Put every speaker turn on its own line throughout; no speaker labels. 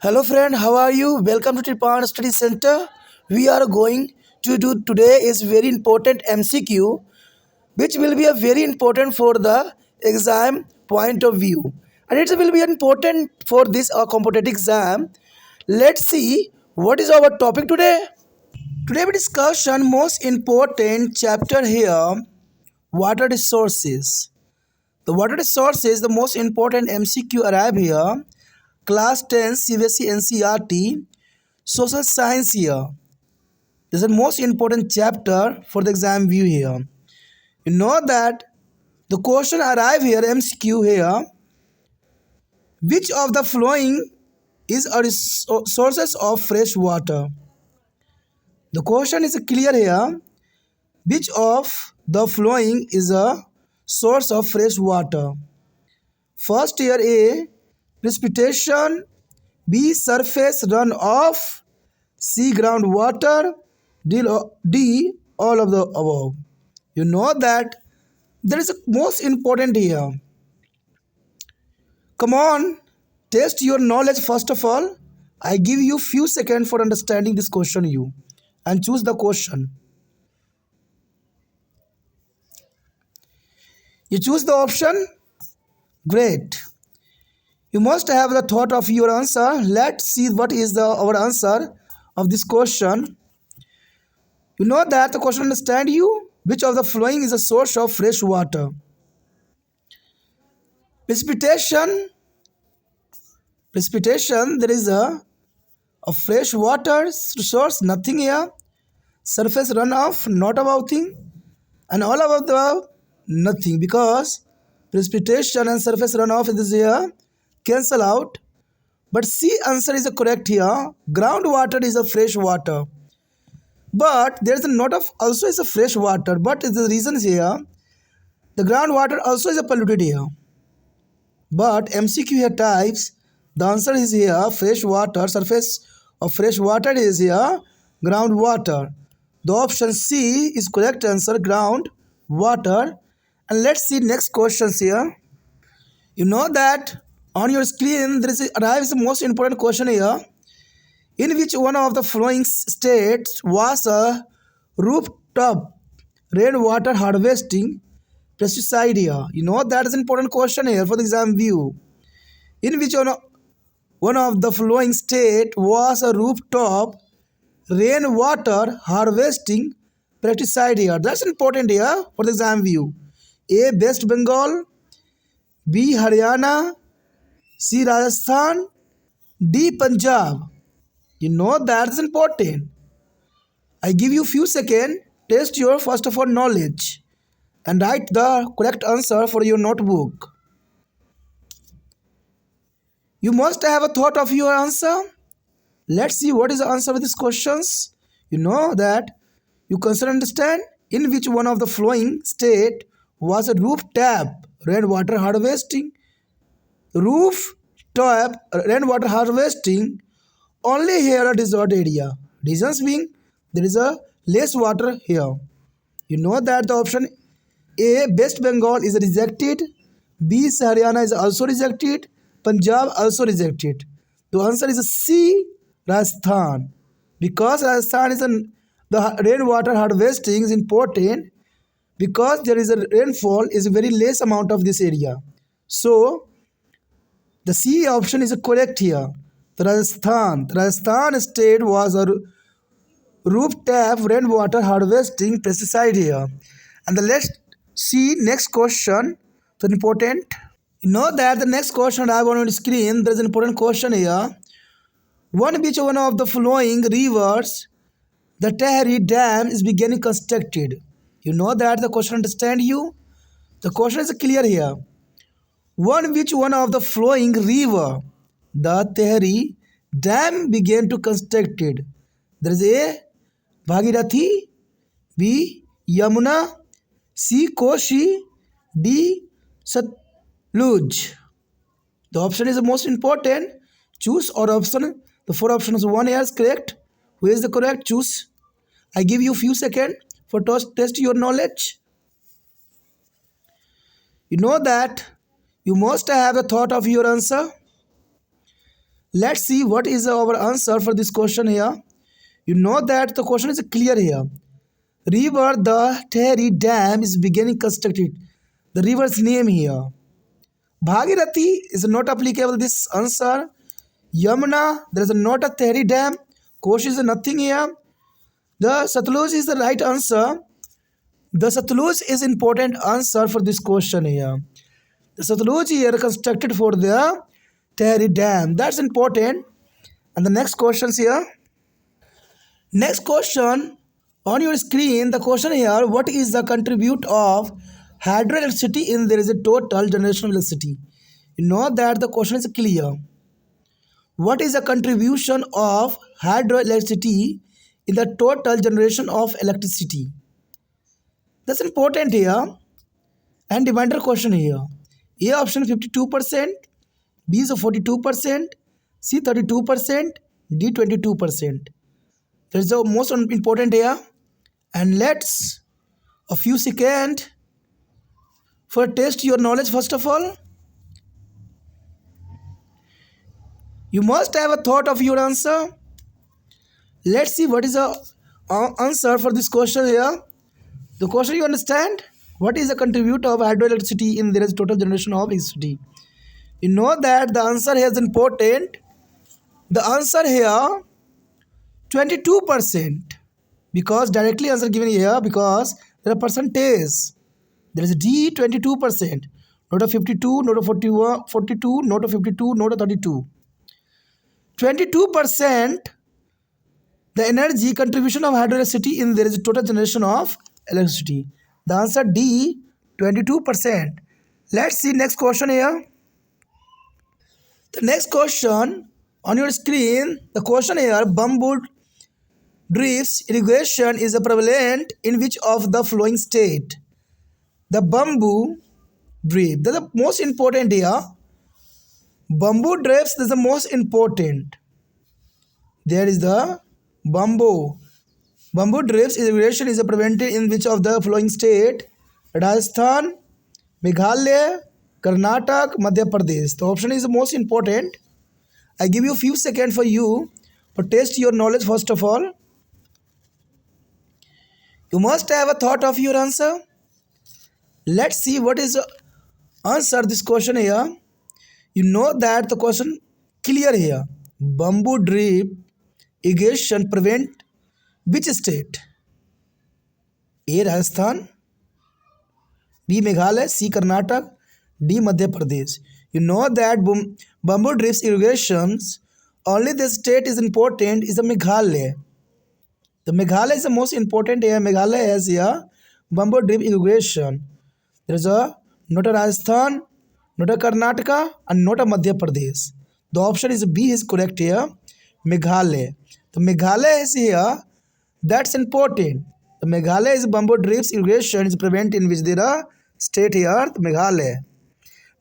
Hello friend, how are you? Welcome to Tripan Study Center. We are going to do today is very important MCQ which will be a very important for the exam point of view. And it will be important for this competitive exam. Let's see what is our topic today. Today we discussion most important chapter here, water resources. The water resources, the most important MCQ arrive here. Class 10 CBSE NCERT social science here. This is the most important chapter for the exam view here. You know that the question arrive here MCQ here. Which of the following is a sources of fresh water? The question is clear here. Which of the following is a source of fresh water? First here A, precipitation, B, surface runoff, C, groundwater, D, all of the above. You know that there is a most important here. Come on, test your knowledge first of all. I give you few seconds for understanding this question you and choose the question. You choose the option? Great. You must have the thought of your answer. Let's see what is our answer of this question. You know that the question understand you? Which of the following is a source of fresh water? Precipitation. Precipitation, there is a fresh water source, nothing here. Surface runoff, not about thing. And all about the nothing, because precipitation and surface runoff is here cancel out. But C answer is correct here. Groundwater is a fresh water. But there is a not of also is a fresh water. But the reason is here. The groundwater also is a polluted here. But MCQ here types. The answer is here fresh water. Surface of fresh water is here groundwater. The option C is correct answer groundwater. And let's see next questions here. You know that on your screen there arrives the most important question here. In which one of the following states was a rooftop rainwater harvesting pesticide here? You know that is an important question here for the exam view. In which one of the following state was a rooftop rainwater harvesting pesticide here? That's important here for the exam view. A, West Bengal, B, Haryana, C, Rajasthan, D, Punjab. You know that's important. I give you few seconds. Test your first of all knowledge and write the correct answer for your notebook. You must have a thought of your answer. Let's see what is the answer of these questions. You know that you consider understand in which one of the following state was a rooftop rainwater harvesting. Rooftop rainwater harvesting only here a desert area. Reasons being there is a less water here. You know that the option A, West Bengal is rejected. B, Haryana is also rejected. Punjab also rejected. The answer is C, Rajasthan. Because Rajasthan is the rainwater harvesting is important because there is a rainfall is a very less amount of this area. So the C option is correct here. The Rajasthan state was a rooftop rainwater harvesting pesticide here. And the let's see next question. So important. You know that the next question I have on the screen, there is an important question here. Which one of the following rivers the Tehri Dam is beginning constructed? You know that the question understand you? The question is clear here. Which one of the flowing river the Tehri Dam began to constructed? There is A, Bhagirathi, B, Yamuna, C, Koshi, D, Satluj. The option is the most important. Choose or option. The four options. One here is correct. Who is the correct? Choose. I give you few seconds for test your knowledge. You know that you must have a thought of your answer. Let's see what is our answer for this question here. You know that the question is clear here. River the Tehri Dam is beginning constructed. The river's name here. Bhagirathi is not applicable this answer. Yamuna, there is not a Tehri Dam. Kosh is nothing here. The Satluj is the right answer. The Satluj is important answer for this question here. The Satluj here constructed for the Tehri Dam. That's important. And the next questions here. Next question on your screen. The question here: what is the contribute of hydroelectricity in there is a total generation of electricity? You know that the question is clear. What is the contribution of hydroelectricity in the total generation of electricity? That's important here. And reminder question here. A option 52%, B is 42%, C 32%, D 22%. That's the most important here. And let's a few seconds for test your knowledge first of all. You must have a thought of your answer. Let's see what is the answer for this question here. The question you understand? What is the contribute of hydroelectricity in there is total generation of electricity? You know that the answer here is important. The answer here 22%, because directly answer given here because there are percentage. There is D 22%, not a 52, not a 41, 42, not a 52, not a 32. 22% the energy contribution of hydroelectricity in there is a total generation of electricity. The answer D 22%. Let's see next question here. The next question on your screen, the question here: bamboo drifts irrigation is a prevalent in which of the following state? The bamboo drip, that's the most important here. Bamboo drifts, that's the most important. There is the bamboo. Bamboo drifts irrigation is a prevented in which of the following state? Rajasthan, Meghalaya, Karnataka, Madhya Pradesh. The option is the most important. I give you a few seconds for you to test your knowledge first of all. You must have a thought of your answer. Let's see what is the answer this question here. You know that the question clear here. Bamboo drip irrigation prevent which state? A. Rajasthan, B. Meghalaya, C. Karnataka, D. Madhya Pradesh. You know that bamboo drips irrigations only the state is important is the Meghalaya. The Meghalaya is the most important here. Meghalaya has here bamboo drip irrigation. There is a not a Rajasthan, not a Karnataka, and not a Madhya Pradesh. The option is B is correct here. Meghalaya. The Meghalaya is here. That's important. The Meghalaya is bamboo drips irrigation is prevent in which there are state here. The Meghalaya.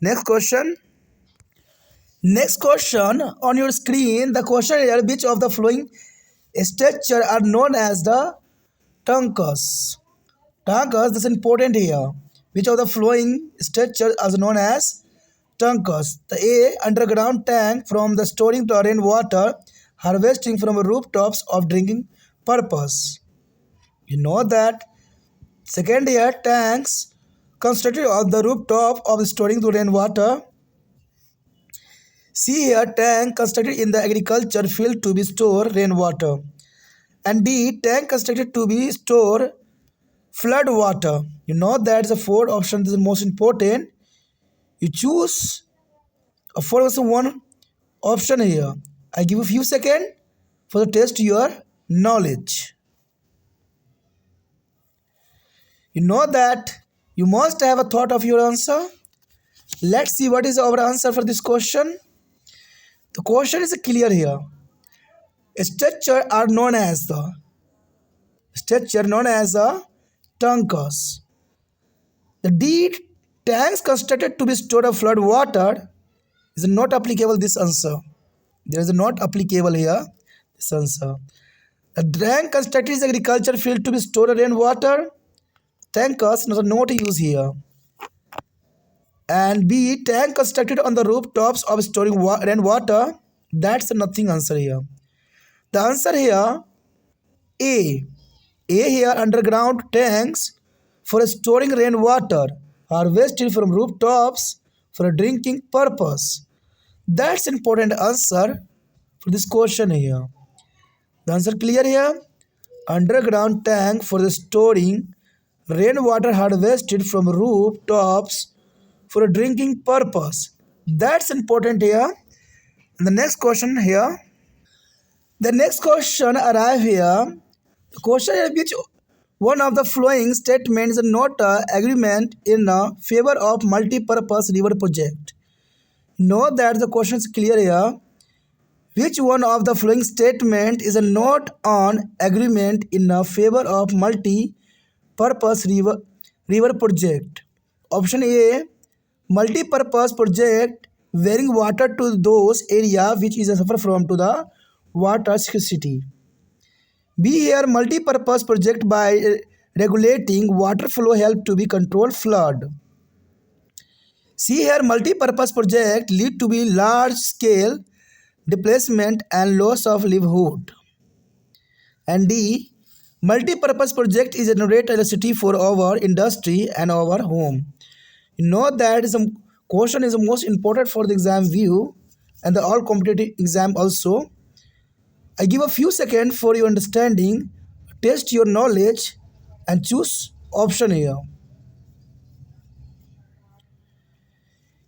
Next question. Next question on your screen. The question here: which of the following structure are known as the tankas? Tankas, this is important here. Which of the following structures are known as tankas? The A. Underground tank from the storing to rainwater, harvesting from rooftops of drinking purpose. You know that. Second here, tanks constructed on the rooftop of storing the rainwater. C here, tank constructed in the agriculture field to be store rainwater. And D, tank constructed to be store flood water. You know that's the fourth option. This is the most important. You choose a first one option here. I give you a few seconds for the test your knowledge. You know that you must have a thought of your answer. Let's see what is our answer for this question. The question is clear here. Structure are known as the tankers. The D, tanks constructed to be stored of flood water, is not applicable this answer. There is not applicable here this answer. The tank constructed is agriculture field to be stored rainwater. Tankers not used here. And B, tank constructed on the rooftops of storing rainwater. That's nothing answer here. The answer here A. A here underground tanks for storing rainwater harvested from rooftops for a drinking purpose. That's important answer for this question here. The answer clear here? Underground tank for the storing rainwater harvested from rooftops for a drinking purpose. That's important here. And the next question here. The next question arrive here. The question is which one of the following statements is not a agreement in favor of multi-purpose river project. Know that the question is clear here. Which one of the following statement is not an agreement in favor of multi-purpose river project? Option A, multi-purpose project bearing water to those area which is suffer from to the water scarcity. B here, multi-purpose project by regulating water flow help to be control flood. C here, multi-purpose project lead to be large scale displacement and loss of livelihood. And D, multi-purpose project is generate electricity for our industry and our home. You know that is a question is the most important for the exam view and the all competitive exam also. I give a few seconds for your understanding, test your knowledge and choose option here.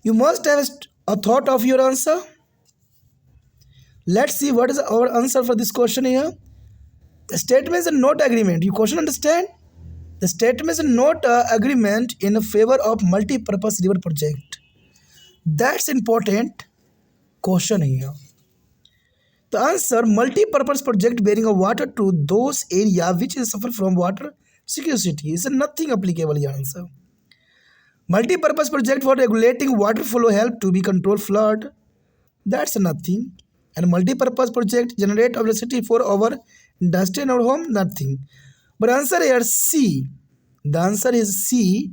You must have a thought of your answer. Let's see what is our answer for this question here. The statement is not agreement. You question understand? The statement is not agreement in favor of multi-purpose river project. That's important question here. The answer, multi-purpose project bearing a water to those area which is suffer from water scarcity is nothing applicable here answer. Multi-purpose project for regulating water flow help to be control flood. That's nothing. And multi-purpose project generate electricity for our industry and our home, nothing. But answer here C. The answer is C.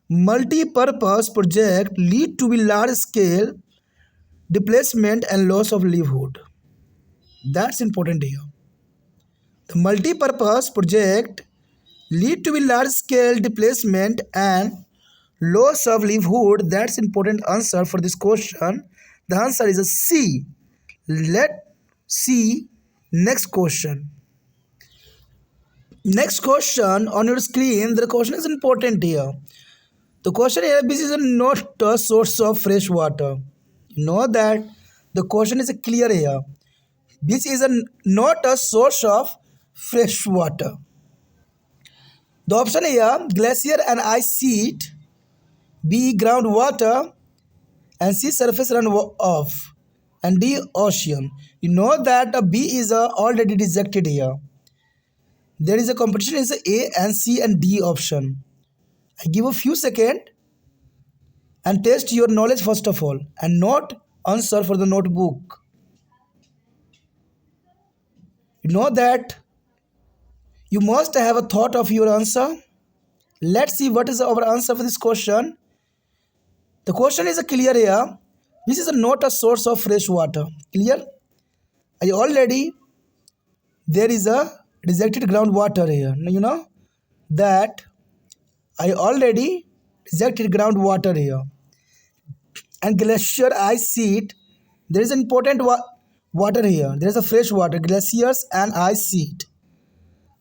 Multi-purpose project lead to be large scale displacement and loss of livelihood. That's important here. The multi-purpose project lead to be large scale displacement and loss of livelihood. That's important answer for this question. The answer is a C. Let's see next question. Next question on your screen. The question is important here. The question here, this is not a source of fresh water. You know that the question is clear here. This is not a source of fresh water. The option here, glacier and ice sheet. B, groundwater. And C, surface runoff. And D, ocean. You know that B is already rejected here. There is a competition is A and C and D option. I give a few seconds and test your knowledge first of all and not answer for the notebook. You know that you must have a thought of your answer. Let's see what is our answer for this question. The question is clear here. This is not a source of fresh water. Clear? There is a rejected groundwater here. You know that I already rejected groundwater here. And glacier ice sheet, there is important water here. There is a fresh water, glaciers and ice sheet.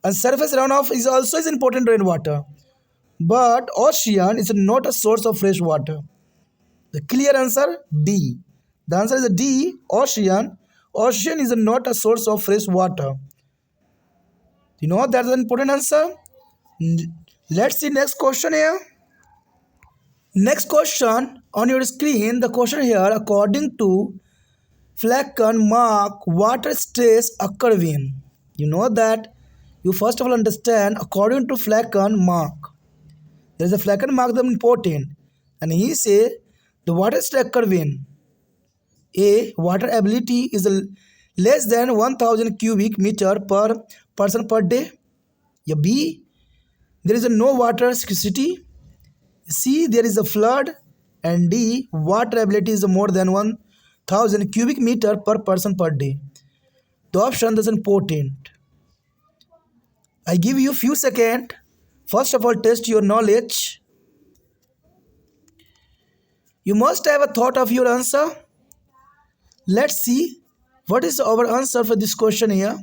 And surface runoff is also important rainwater. But ocean is not a source of fresh water. The clear answer D. The answer is D, ocean. Ocean is not a source of fresh water. You know that's an important answer. Let's see next question here. Next question on your screen. The question here, according to Flacken mark, water stress occur when? You know that you first of all understand according to Flacken mark. There is a Flacken mark that important. And he say the water stress occur when? A, water ability is less than 1000 cubic meter per person per day. Yeah, B, there is no water scarcity. C, there is a flood. And D, water ability is more than 1000 1,000 cubic meter per person per day. The option is important. I give you few seconds. First of all, test your knowledge. You must have a thought of your answer. Let's see what is our answer for this question here.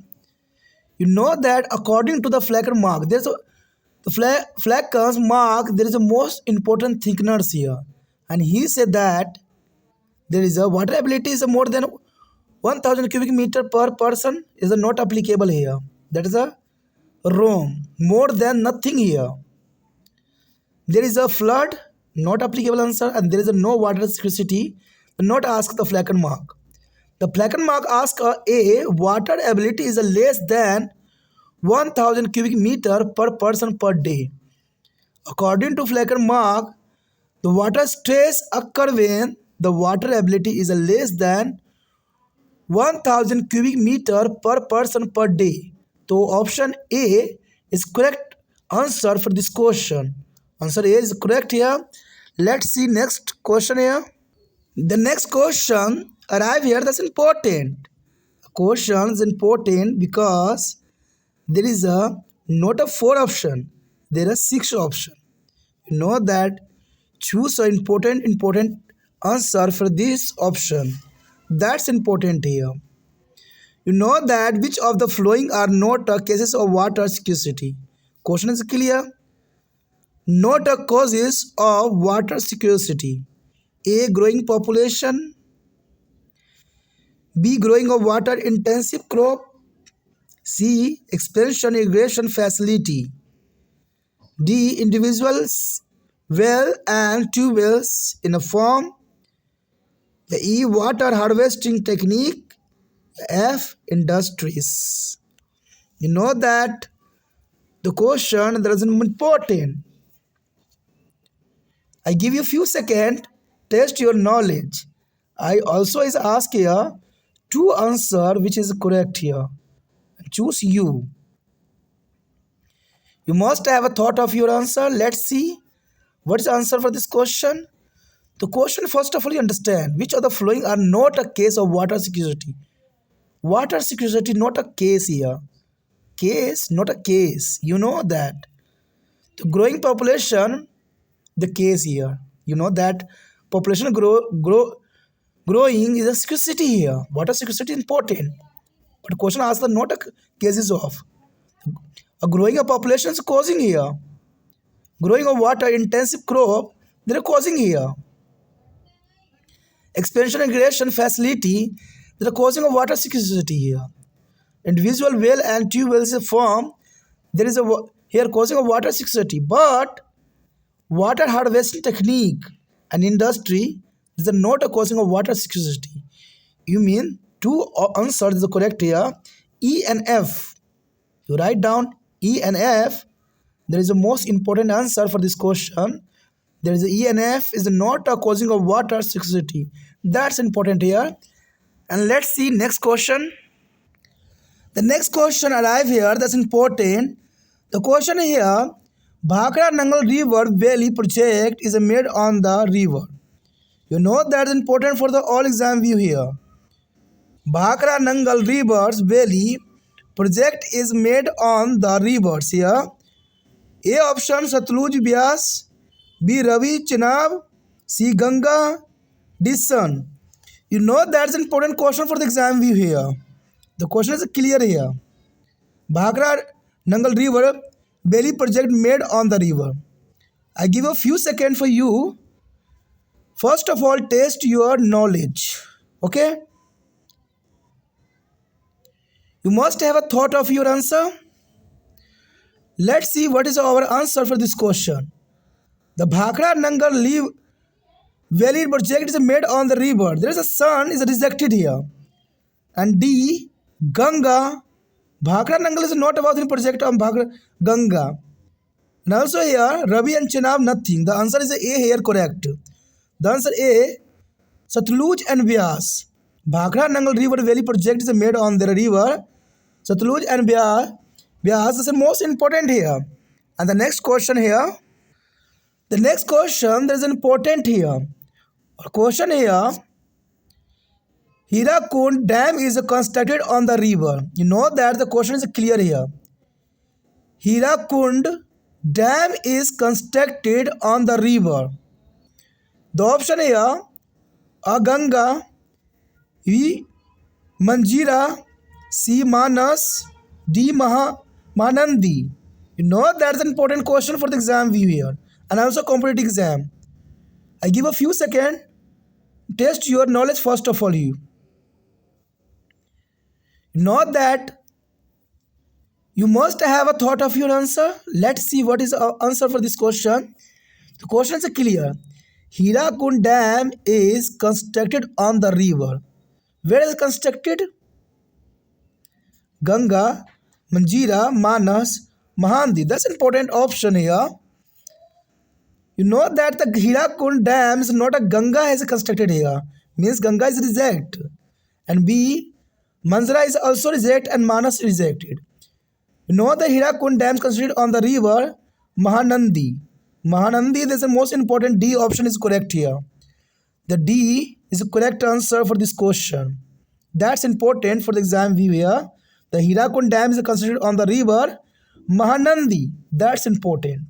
You know that according to the Flecker mark, there's a the Flecker's mark. There is a most important thickness here, and he said that there is a water ability is a more than 1,000 cubic meter per person is a not applicable here. That is a wrong. More than nothing here. There is a flood, not applicable answer, and there is a no water scarcity, not ask the Flecker mark. The Flecker mark asks a water ability is a less than 1,000 cubic meter per person per day. According to Flecker mark, the water stress occur when the water ability is a less than 1,000 cubic meter per person per day. So option A is correct answer for this question. Answer A is correct here. Let's see next question here. The next question arrive here. That's important. Question is important because there is a not a 4 option. There are 6 option. You know that choose an important answer for this option. That's important here. You know that which of the following are not cases of water scarcity. Question is clear. Not a causes of water scarcity. A. Growing population. B. Growing of water intensive crop. C. Expansion irrigation facility. D. Individuals well and tube wells in a farm. The E. Water harvesting technique. F. Industries. You know that the question that is important. I give you few seconds. Test your knowledge. I also is ask here to answer which is correct here. Choose you. You must have a thought of your answer. Let's see what is the answer for this question. The question first of all you understand which of the following are not a case of water scarcity. Water scarcity not a case here. Case not a case. You know that. The growing population the case here. You know that population growing is a scarcity here. Water scarcity important. But question asks the not a cases of. A growing a population is causing here. Growing of water intensive crop they are causing here. Expansion irrigation facility they are causing a water scarcity here. Individual well and tube wells form there is a here causing a water scarcity. But water harvesting technique and industry is not a causing of water scarcity. You mean two answers is correct here. E and F. You write down E and F. There is a most important answer for this question. There is a E and F is not a causing of water scarcity. That's important here. And let's see next question. The next question arrive here. That's important. The question here. Bhakra Nangal River Valley project is made on the river. You know that's important for the all exam view here. Bhakra Nangal Rivers Valley project is made on the rivers here. A option Satluj Byas, B Ravi Chenab, C Ganga, D Son. You know that's an important question for the exam view here. The question is clear here. Bhakra Nangal River Valley project made on the river. I give a few seconds for you. First of all, test your knowledge. Okay? You must have a thought of your answer. Let's see what is our answer for this question. The Bhakra Nangal Valley project is made on the river. There is a sun is rejected here. And D. Ganga. Bhakra Nangal is not about the project on Bhakra Ganga. And also here, Ravi and Chenab nothing. The answer is A here correct. The answer A. Satluj and Vyas. Bhakra Nangal River Valley project is made on the river. Satluj and Vyas is the most important here. And the next question here. The next question there is important here. Question here. Hirakund Dam is constructed on the river. You know that the question is clear here. Hirakund Dam is constructed on the river. The option here A. Ganga, B. Manjira, C. Manas, D. Mahanandi. You know that's an important question for the exam view here and also competitive exam. I give a few seconds. Test your knowledge first of all. You know that you must have a thought of your answer. Let's see what is our answer for this question. The question is clear. Hirakund Dam is constructed on the river. Where is it constructed? Ganga, Manjira, Manas, Mahandi. That's an important option here. You know that the Hirakund Dam is not a Ganga has constructed here. Means Ganga is reject. And B, Manjira is also reject and Manas rejected. You know the Hirakund Dam is constructed on the river Mahanandi. Mahanandi, that's the most important. D option is correct here. The D is the correct answer for this question. That's important for the exam view here. The Hirakund Dam is constructed on the river Mahanandi. That's important.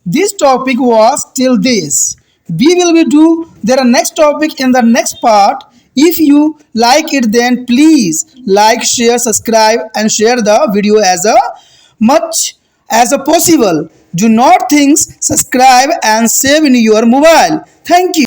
This topic was till this. We will be do their next topic in the next part. If you like it, then please like, share, subscribe, and share the video as much as possible. Do not think, subscribe and save in your mobile. Thank you.